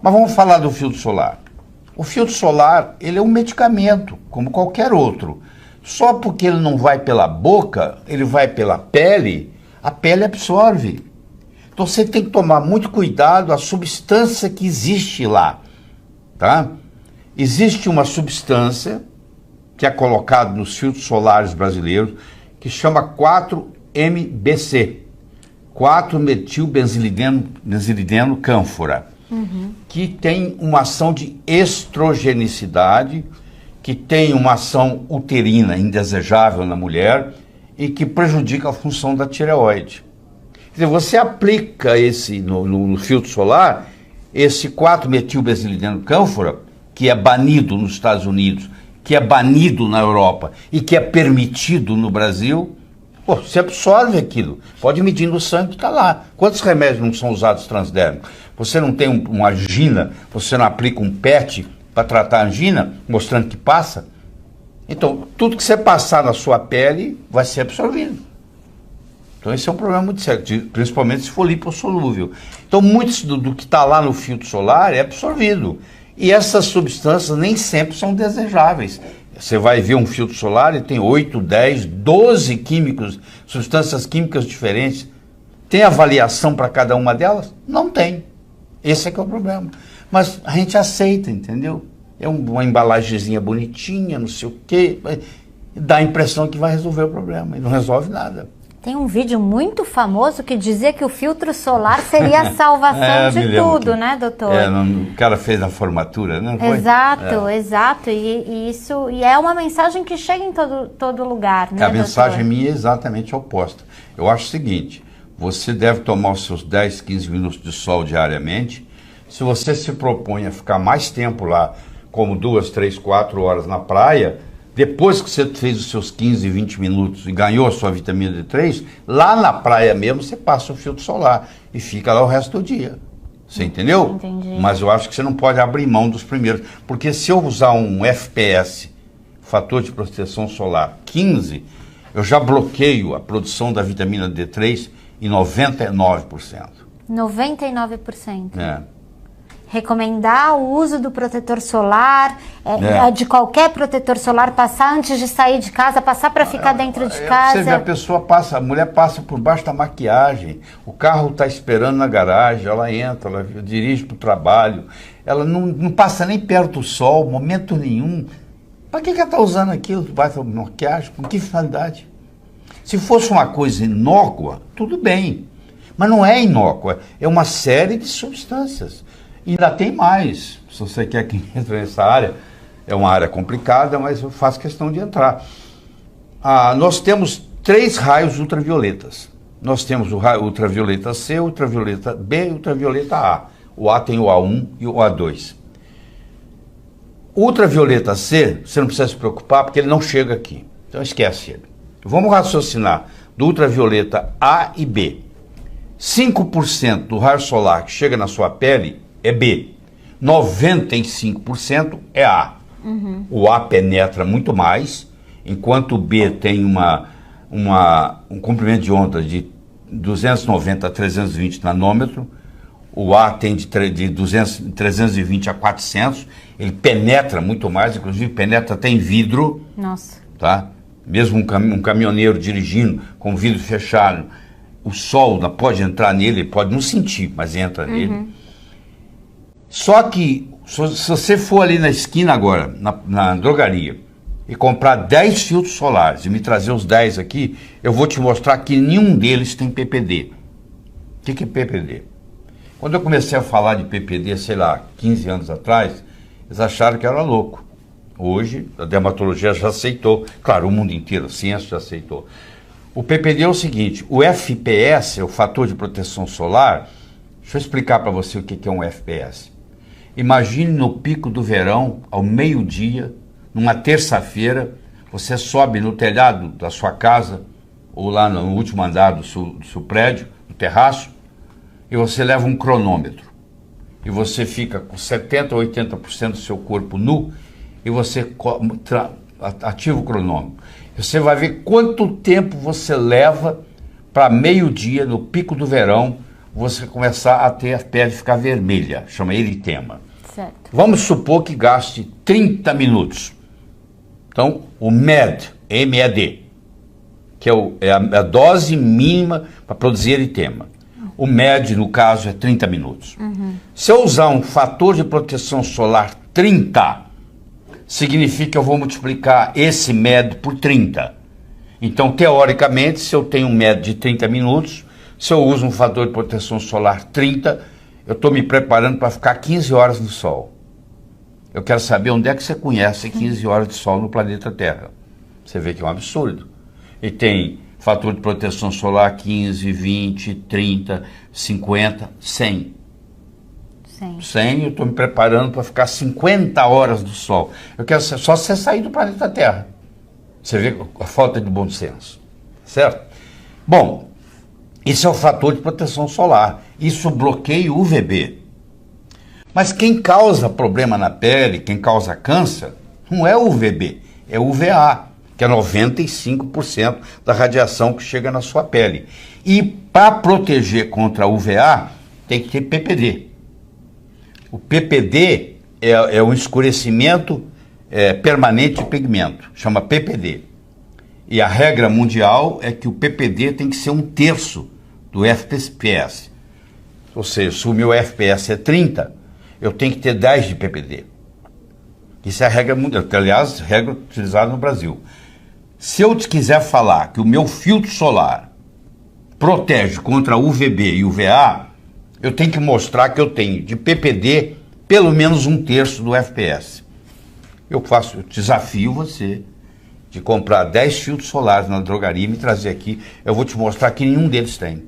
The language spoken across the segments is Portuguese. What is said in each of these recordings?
Mas vamos falar do filtro solar. O filtro solar, ele é um medicamento, como qualquer outro. Só porque ele não vai pela boca, ele vai pela pele, a pele absorve. Então você tem que tomar muito cuidado a substância que existe lá, tá? Existe uma substância que é colocada nos filtros solares brasileiros que chama 4-MBC, 4-metilbenzilideno cânfora, que tem uma ação de estrogenicidade, que tem uma ação uterina indesejável na mulher e que prejudica a função da tireoide. Quer dizer, você aplica esse no filtro solar, esse 4-metilbenzilideno cânfora, que é banido nos Estados Unidos, que é banido na Europa e que é permitido no Brasil, pô, você absorve aquilo. Pode medir no sangue que está lá. Quantos remédios não são usados transdérmicos? Você não tem uma angina, você não aplica um PET para tratar a angina, mostrando que passa? Então, tudo que você passar na sua pele vai ser absorvido. Então, esse é um problema muito sério, principalmente se for lipossolúvel. Então, muito do que está lá no filtro solar é absorvido. E essas substâncias nem sempre são desejáveis. Você vai ver um filtro solar e tem 8, 10, 12 químicos, substâncias químicas diferentes. Tem avaliação para cada uma delas? Não tem. Esse é que é o problema. Mas a gente aceita, entendeu? É uma embalagenzinha bonitinha, não sei o quê. Dá a impressão que vai resolver o problema. E não resolve nada. Tem um vídeo muito famoso que dizia que o filtro solar seria a salvação de tudo, né, doutor? O cara fez na formatura, não foi? Exato, exato. E isso é uma mensagem que chega em todo lugar, né, A mensagem minha é exatamente oposta. Eu acho o seguinte, você deve tomar os seus 10, 15 minutos de sol diariamente. Se você se propõe a ficar mais tempo lá, como 2, 3, 4 horas na praia, depois que você fez os seus 15, 20 minutos e ganhou a sua vitamina D3, lá na praia mesmo você passa o filtro solar e fica lá o resto do dia. Você entendeu? Entendi. Mas eu acho que você não pode abrir mão dos primeiros. Porque se eu usar um FPS, fator de proteção solar, 15, eu já bloqueio a produção da vitamina D3 em 99%. 99%. É. Recomendar o uso do protetor solar, de qualquer protetor solar, passar antes de sair de casa, passar para ficar dentro de casa. Você vê, a mulher passa por baixo da maquiagem, o carro está esperando na garagem, ela entra, ela dirige para o trabalho, ela não passa nem perto do sol, momento nenhum. Para que ela está usando aquilo debaixo da maquiagem? Com que finalidade? Se fosse uma coisa inócua, tudo bem, mas não é inócua, é uma série de substâncias. E ainda tem mais, se você quer que entre nessa área, é uma área complicada, mas eu faço questão de entrar. Nós temos 3 raios ultravioletas. Nós temos o raio ultravioleta C, o ultravioleta B e o ultravioleta A. O A tem o A1 e o A2. O ultravioleta C, você não precisa se preocupar, porque ele não chega aqui. Então esquece ele. Vamos raciocinar do ultravioleta A e B. 5% do raio solar que chega na sua pele é B, 95% é A. O A penetra muito mais, enquanto o B tem um comprimento de onda de 290 a 320 nanômetro, o A tem de 320 a 400, ele penetra muito mais, inclusive penetra até em vidro. Nossa. Tá? Mesmo um caminhoneiro dirigindo com vidro fechado, o sol pode entrar nele, ele pode não sentir, mas entra nele. Só que, se você for ali na esquina agora, na drogaria, e comprar 10 filtros solares e me trazer os 10 aqui, eu vou te mostrar que nenhum deles tem PPD. O que é PPD? Quando eu comecei a falar de PPD, sei lá, 15 anos atrás, eles acharam que eu era louco. Hoje, a dermatologia já aceitou. Claro, o mundo inteiro, a ciência já aceitou. O PPD é o seguinte, o FPS, o fator de proteção solar, deixa eu explicar para você o que é um FPS. Imagine no pico do verão, ao meio-dia, numa terça-feira, você sobe no telhado da sua casa, ou lá no último andar do seu prédio, no terraço, e você leva um cronômetro. E você fica com 70% ou 80% do seu corpo nu, e você ativa o cronômetro. Você vai ver quanto tempo você leva para meio-dia, no pico do verão, você começar a ter a pele ficar vermelha, chama eritema. Certo. Vamos supor que gaste 30 minutos. Então, o MED, M-E-D, que é a dose mínima para produzir eritema. O MED, no caso, é 30 minutos. Se eu usar um fator de proteção solar 30, significa que eu vou multiplicar esse MED por 30. Então, teoricamente, se eu tenho um MED de 30 minutos, se eu uso um fator de proteção solar 30, eu estou me preparando para ficar 15 horas no sol. Eu quero saber onde é que você conhece 15 horas de sol no planeta Terra. Você vê que é um absurdo. E tem fator de proteção solar 15, 20, 30, 50, 100. 100, eu estou me preparando para ficar 50 horas do sol. Eu quero só você sair do planeta Terra. Você vê a falta de bom senso. Certo? Bom, isso é o fator de proteção solar. Isso bloqueia o UVB. Mas quem causa problema na pele, quem causa câncer, não é o UVB, é o UVA, que é 95% da radiação que chega na sua pele. E para proteger contra o UVA, tem que ter PPD. O PPD é um escurecimento permanente de pigmento, chama PPD. E a regra mundial é que o PPD tem que ser 1/3 do FPS. Ou seja, se o meu FPS é 30, eu tenho que ter 10 de PPD. Isso é a regra mundial, que, aliás, regra utilizada no Brasil. Se eu quiser falar que o meu filtro solar protege contra UVB e UVA, eu tenho que mostrar que eu tenho de PPD pelo menos 1/3 do FPS. Eu desafio você de comprar 10 filtros solares na drogaria e me trazer aqui, eu vou te mostrar que nenhum deles tem.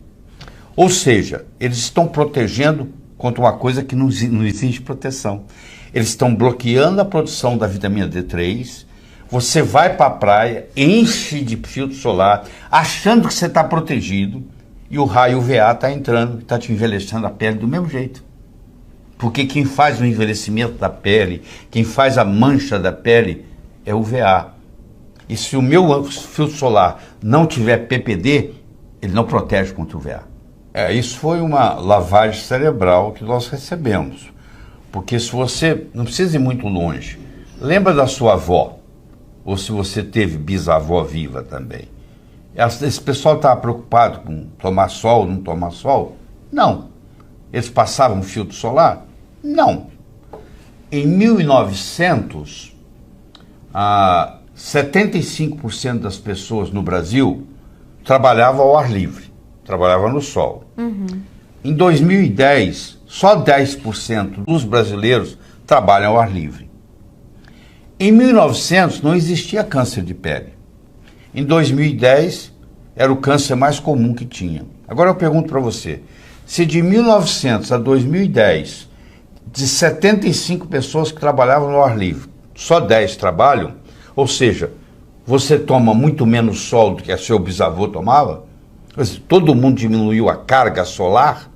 Ou seja, eles estão protegendo contra uma coisa que não existe proteção. Eles estão bloqueando a produção da vitamina D3, você vai para a praia, enche de filtro solar, achando que você está protegido, e o raio UVA está entrando, está te envelhecendo a pele do mesmo jeito. Porque quem faz o envelhecimento da pele, quem faz a mancha da pele, é o UVA. E se o meu filtro solar não tiver PPD, ele não protege contra o UVA. Isso foi uma lavagem cerebral que nós recebemos. Porque se você, não precisa ir muito longe, lembra da sua avó, ou se você teve bisavó viva também. Esse pessoal estava preocupado com tomar sol, não tomar sol? Não. Eles passavam filtro solar? Não. Em 1900, 75% das pessoas no Brasil trabalhavam ao ar livre, trabalhavam no sol. Em 2010, só 10% dos brasileiros trabalham ao ar livre. Em 1900 não existia câncer de pele. Em 2010 era o câncer mais comum que tinha. Agora eu pergunto para você, se de 1900 a 2010, de 75 pessoas que trabalhavam no ar livre, só 10 trabalham, ou seja, você toma muito menos sol do que a seu bisavô tomava, todo mundo diminuiu a carga solar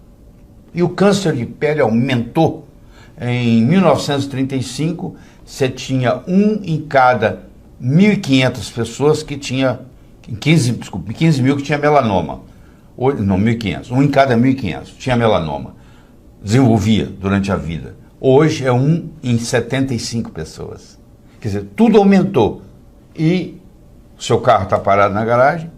e o câncer de pele aumentou. Em 1935, você tinha 1 em cada 1.500 pessoas que tinha, 15 mil que tinha melanoma. Não, 1.500. 1 em cada 1.500 tinha melanoma. Desenvolvia durante a vida. Hoje é 1 em 75 pessoas. Quer dizer, tudo aumentou. E o seu carro está parado na garagem,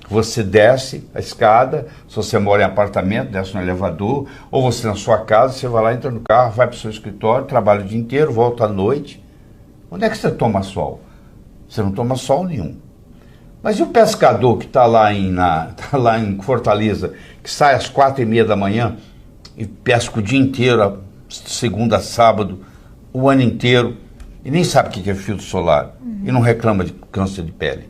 você desce a escada, se você mora em apartamento, desce no elevador, ou você na sua casa, você vai lá, entra no carro, vai para o seu escritório, trabalha o dia inteiro, volta à noite. Onde é que você toma sol? Você não toma sol nenhum. Mas e o pescador que está lá em Fortaleza, que sai às 4h30 da manhã e pesca o dia inteiro, segunda a sábado, o ano inteiro, e nem sabe o que é filtro solar, e não reclama de câncer de pele?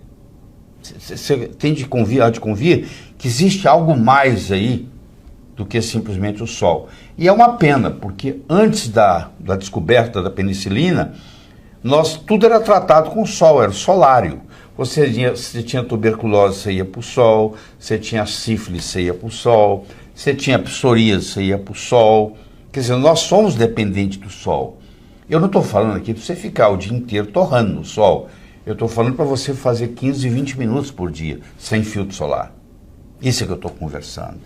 Você tem de convir que existe algo mais aí do que simplesmente o sol. E é uma pena, porque antes da descoberta da penicilina, tudo era tratado com sol, era solário. Você tinha tuberculose, você ia para o sol, você tinha sífilis, você ia para o sol, você tinha psoríase, você ia para o sol. Quer dizer, nós somos dependentes do sol. Eu não estou falando aqui para você ficar o dia inteiro torrando no sol. Eu estou falando para você fazer 15, 20 minutos por dia sem filtro solar. Isso é que eu estou conversando.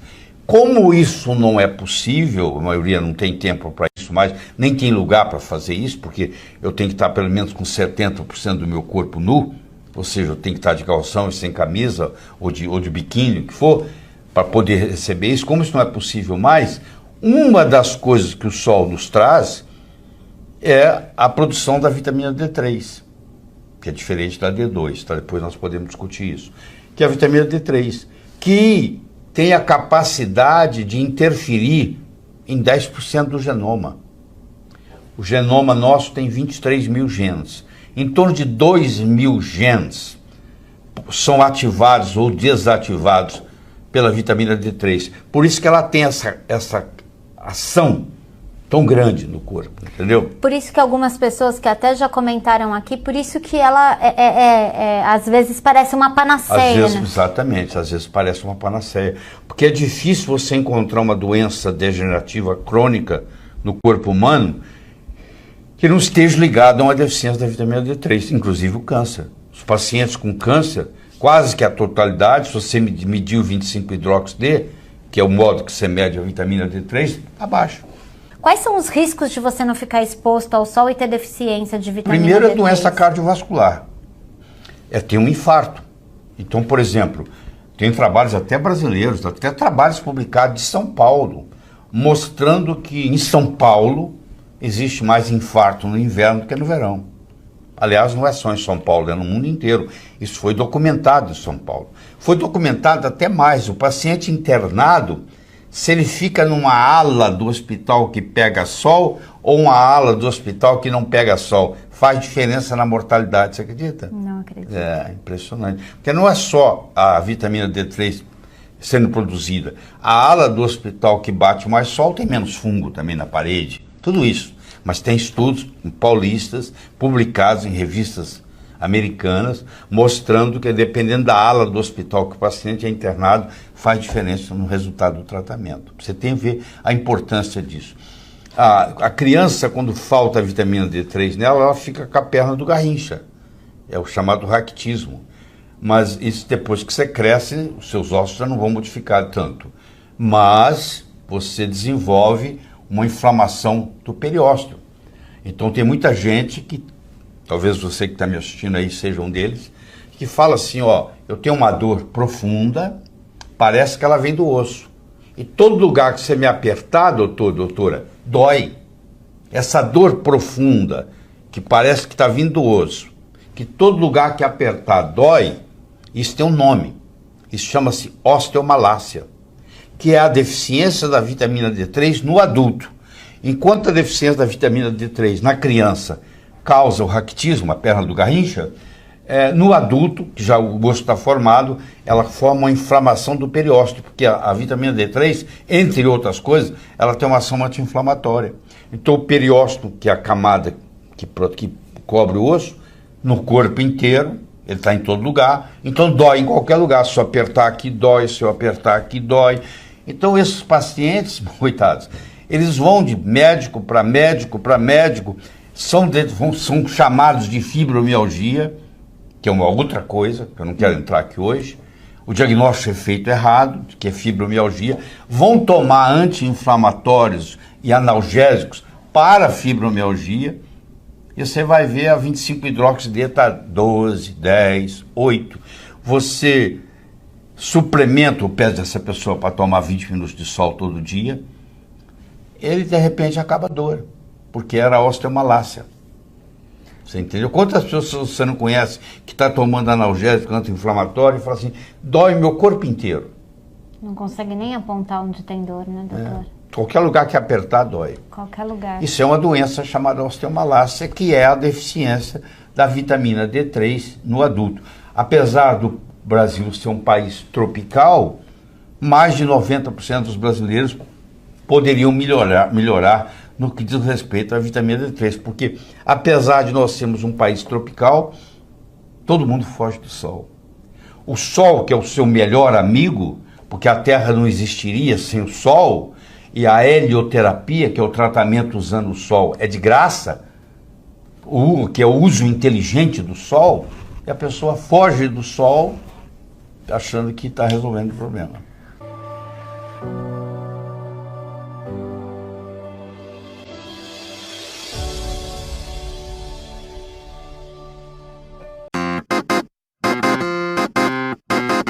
Como isso não é possível, a maioria não tem tempo para isso mais, nem tem lugar para fazer isso, porque eu tenho que estar pelo menos com 70% do meu corpo nu, ou seja, eu tenho que estar de calção e sem camisa, ou de biquíni, o que for, para poder receber isso. Como isso não é possível mais, uma das coisas que o sol nos traz é a produção da vitamina D3, que é diferente da D2, tá? Depois nós podemos discutir isso, que é a vitamina D3, que tem a capacidade de interferir em 10% do genoma. O genoma nosso tem 23 mil genes. Em torno de 2 mil genes são ativados ou desativados pela vitamina D3. Por isso que ela tem essa ação tão grande no corpo, entendeu? Por isso que algumas pessoas que até já comentaram aqui, por isso que ela às vezes parece uma panaceia, às vezes, né? Exatamente, às vezes parece uma panaceia. Porque é difícil você encontrar uma doença degenerativa crônica no corpo humano que não esteja ligada a uma deficiência da vitamina D3, inclusive o câncer. Os pacientes com câncer, quase que a totalidade, se você medir o 25-hidroxi-D, que é o modo que você mede a vitamina D3, abaixo. Quais são os riscos de você não ficar exposto ao sol e ter deficiência de vitamina D3? Primeiro é doença cardiovascular, é ter um infarto. Então, por exemplo, tem trabalhos até brasileiros, até trabalhos publicados de São Paulo, mostrando que em São Paulo existe mais infarto no inverno do que no verão. Aliás, não é só em São Paulo, é no mundo inteiro. Isso foi documentado em São Paulo. Foi documentado até mais. O paciente internado, se ele fica numa ala do hospital que pega sol ou uma ala do hospital que não pega sol, faz diferença na mortalidade, você acredita? Não acredito. É impressionante. Porque não é só a vitamina D3 sendo produzida. A ala do hospital que bate mais sol tem menos fungo também na parede. Tudo isso. Mas tem estudos paulistas publicados em revistas americanas mostrando que dependendo da ala do hospital que o paciente é internado, faz diferença no resultado do tratamento. Você tem que ver a importância disso. A criança, quando falta a vitamina D3 nela, ela fica com a perna do Garrincha. É o chamado raquitismo. Mas isso depois que você cresce, os seus ossos já não vão modificar tanto. Mas você desenvolve uma inflamação do periósteo. Então tem muita gente que, talvez você que está me assistindo aí seja um deles, que fala assim, ó, eu tenho uma dor profunda, parece que ela vem do osso. E todo lugar que você me apertar, doutora, dói. Essa dor profunda, que parece que está vindo do osso, que todo lugar que apertar dói, isso tem um nome. Isso chama-se osteomalácia, que é a deficiência da vitamina D3 no adulto. Enquanto a deficiência da vitamina D3 na criança causa o raquitismo, a perna do Garrincha, no adulto, que já o osso está formado, ela forma uma inflamação do periósteo, porque a vitamina D3, entre outras coisas, ela tem uma ação anti-inflamatória. Então o periósteo, que é a camada que cobre o osso, no corpo inteiro, ele está em todo lugar, então dói em qualquer lugar. Se eu apertar aqui, dói, se eu apertar aqui, dói. Então esses pacientes, coitados, eles vão de médico para médico para médico, são chamados de fibromialgia, que é uma outra coisa, que eu não quero entrar aqui hoje. O diagnóstico é feito errado, que é fibromialgia, vão tomar anti-inflamatórios e analgésicos para fibromialgia, e você vai ver a 25-hidroxi-D está 12, 10, 8. Você suplementa o pé dessa pessoa para tomar 20 minutos de sol todo dia, ele de repente acaba a dor, porque era osteomalácia. Você entendeu? Quantas pessoas você não conhece que está tomando analgésico anti-inflamatório e fala assim, dói meu corpo inteiro? Não consegue nem apontar onde tem dor, né, doutor? Qualquer lugar que apertar dói. Qualquer lugar. Isso é uma doença chamada osteomalácia, que é a deficiência da vitamina D3 no adulto. Apesar do Brasil ser um país tropical, mais de 90% dos brasileiros poderiam melhorar no que diz respeito à vitamina D3, porque apesar de nós sermos um país tropical, todo mundo foge do sol. O sol, que é o seu melhor amigo, porque a Terra não existiria sem o sol, e a helioterapia, que é o tratamento usando o sol, é de graça, que é o uso inteligente do sol, e a pessoa foge do sol achando que está resolvendo o problema.